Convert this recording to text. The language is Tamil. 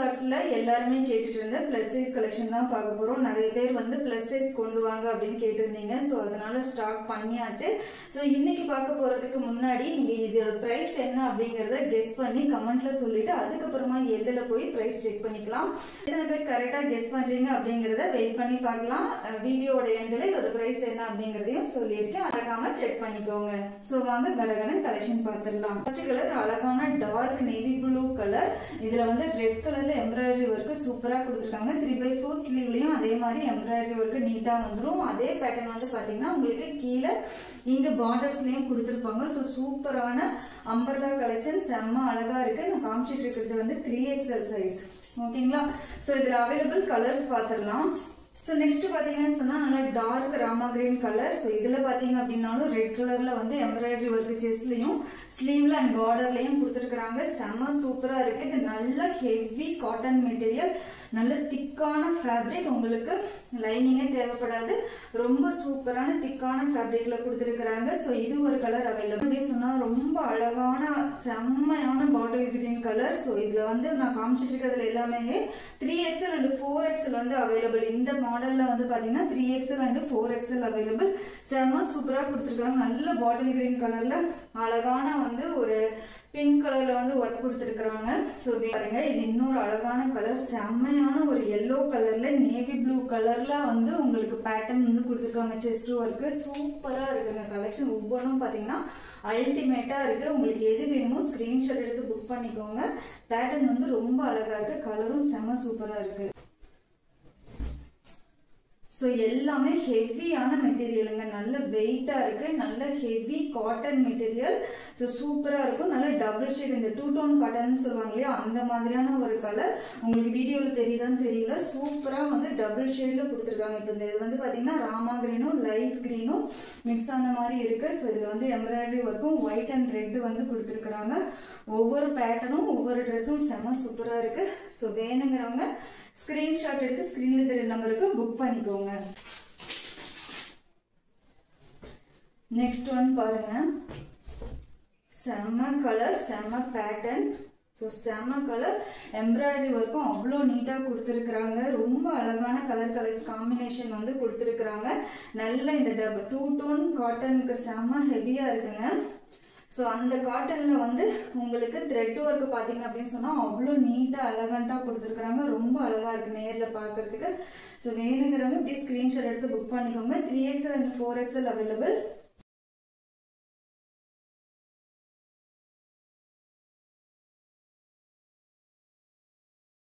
ஷார்ட்ஸ்ல எல்லாருமே கேட்டுட்டு இருந்த பிளஸ் சைஸ் கலெக்ஷன் தான் பார்க்க போறோம். நிறைய பேர் வந்து பிளஸ் சைஸ் கொண்டு வாங்க அப்படின்னு கேட்டிருந்தீங்க. ஸோ அதனால ஸ்டாக் பண்ணியாச்சு. ஸோ இன்னைக்கு பார்க்க போறதுக்கு முன்னாடி நீங்க இதோட பிரைஸ் என்ன அப்படிங்கறத கெஸ் பண்ணி கமெண்ட்ல சொல்லிட்டு அதுக்கப்புறமா எல்ல போய் பிரைஸ் செக் பண்ணிக்கலாம். எத்தனை பேர் கரெக்டா கெஸ் பண்றீங்க அப்படிங்கறத வெயிட் பண்ணி பார்க்கலாம். வீடியோட எண்ட்ல இதோட பிரைஸ் என்ன அப்படிங்கறதையும் சொல்லியிருக்கேன், மறக்காம செக் பண்ணிக்கோங்க. ஸோ வாங்க கடகடன் கலெக்ஷன் பார்த்துடலாம். ஃபர்ஸ்ட் கலர் அழகான டார்க் நேவி ப்ளூ கலர். இதுல வந்து ரெட் கலர்ல எம்ப்ராய்டரி ஒர்க் சூப்பரா கொடுத்துருக்காங்க. 3/4 ஸ்லீவ்லயும் அதே மாதிரி எம்ப்ராய்டரி ஒர்க் நீட்டா வந்துடும். அதே பேட்டர்ன் வந்து பாத்தீங்கன்னா உங்களுக்கு கீழே இங்க பார்டர்ஸ்லயும் கொடுத்துருப்பாங்க. ஸோ சூப்பரான அம்பர்லா கலெக்ஷன் செம்ம அழகா இருக்கு. நான் காமிச்சிட்டு இருக்கிறது வந்து 3XL சைஸ். ஓகேங்களா? ஸோ இதுல அவைலபிள் கலர்ஸ் பாத்திரலாம். ஸோ நெக்ஸ்ட் பாத்தீங்கன்னு சொன்னா நல்லா டார்க் ராமா கிரீன் கலர். ஸோ இதுல பாத்தீங்க அப்படின்னாலும் ரெட் கலர்ல வந்து எம்ப்ராய்டரி ஒர்க் செஸ்ட்லயும் ஸ்லீவ்ல அண்ட் பார்டர்லயும் கொடுத்துருக்காங்க. செம்ம சூப்பரா இருக்கு. இது நல்ல ஹெவி காட்டன் மெட்டீரியல், நல்ல திக்கான ஃபேப்ரிக். உங்களுக்கு லைனிங்கே தேவைப்படாது. ரொம்ப சூப்பரான திக்கான ஃபேப்ரிக்ல கொடுத்துருக்காங்க. ஸோ இது ஒரு கலர் அவைலபிள். சொன்னா ரொம்ப அழகான செம்மையான பாட்டில் கிரீன் கலர். ஸோ இதுல வந்து நான் காமிச்சிட்டு இருக்கிறதுல எல்லாமே 3XL அண்ட் 4XL வந்து அவைலபிள். இந்த மாடல்ல வந்து பாத்தீங்கன்னா 3XL அண்ட் 4XL அவைலபிள். செம்ம சூப்பரா கொடுத்துருக்காங்க. நல்ல பாட்டில் கிரீன் கலர்ல அழகான வந்து ஒரு பிங்க் கலர்ல வந்து ஒர்க் கொடுத்துருக்காங்க. ஸோ பாருங்க, இது இன்னொரு அழகான கலர். செம்மையான ஒரு எல்லோ கலர்ல நேவி ப்ளூ கலர்ல வந்து உங்களுக்கு பேட்டர்ன் வந்து கொடுத்துருக்காங்க. செஸ்ட் ஒர்க் சூப்பரா இருக்குங்க. கலெக்ஷன் ஒவ்வொன்றும் பாத்தீங்கன்னா அல்டிமேட்டா இருக்கு. உங்களுக்கு எது வேணுமோ ஸ்கிரீன்ஷாட் எடுத்து புக் பண்ணிக்கோங்க. பேட்டர்ன் வந்து ரொம்ப அழகா இருக்கு. கலரும் செம்ம சூப்பரா இருக்கு. ஸோ எல்லாமே ஹெவியான மெட்டீரியலுங்க. நல்ல வெயிட்டா இருக்கு. நல்ல ஹெவி காட்டன் மெட்டீரியல். ஸோ சூப்பரா இருக்கும். நல்ல டபுள் ஷேட், இந்த 2 டோன் காட்டன் சொல்லுவாங்க இல்லையா, அந்த மாதிரியான ஒரு கலர். உங்களுக்கு வீடியோல தெரியுதான்னு தெரியல, சூப்பரா வந்து டபுள் ஷேட்ல கொடுத்துருக்காங்க. இப்போ இந்த இது வந்து பாத்தீங்கன்னா ராமா கிரீனும் லைட் கிரீனும் மிக்ஸ் ஆன மாதிரி இருக்கு. ஸோ இதுல வந்து எம்ப்ராய்டரி ஒர்க்கும் ஒயிட் அண்ட் ரெட் வந்து கொடுத்துருக்காங்க. ஒவ்வொரு பேட்டர்னும் ஒவ்வொரு ட்ரெஸ்ஸும் செம்ம சூப்பரா இருக்கு. ஸோ வேணுங்கிறவங்க ஸ்கிரீன்ஷாட் எடுத்து ஸ்கிரீன்ல தெரிய நம்பருக்கு புக் பண்ணிக்கோங்க. நெக்ஸ்ட் ஒன் பாருங்க, செம்ம கலர், செம்ம பேட்டர்ன். ஸோ செம்ம கலர், எம்ப்ராய்டரி ஒர்க்கும் அவ்வளோ நீட்டா கொடுத்துருக்குறாங்க. ரொம்ப அழகான கலர் காம்பினேஷன் வந்து கொடுத்துருக்குறாங்க. நல்ல இந்த 2 டோன் காட்டனுக்கு செம்ம ஹெவியா இருக்குங்க. ஸோ அந்த காட்டன்ல வந்து உங்களுக்கு த்ரெட் ஒர்க் பாத்தீங்க அப்படின்னு சொன்னா அவ்வளோ நீட்டா எலகண்டா கொடுத்துருக்காங்க. ரொம்ப அழகா இருக்கு நேர்ல பாக்குறதுக்கு. ஸோ வேணுங்கிறவங்க இப்படி ஸ்கிரீன்ஷாட் எடுத்து புக் பண்ணிக்கோங்க. 3XL and 4XL available.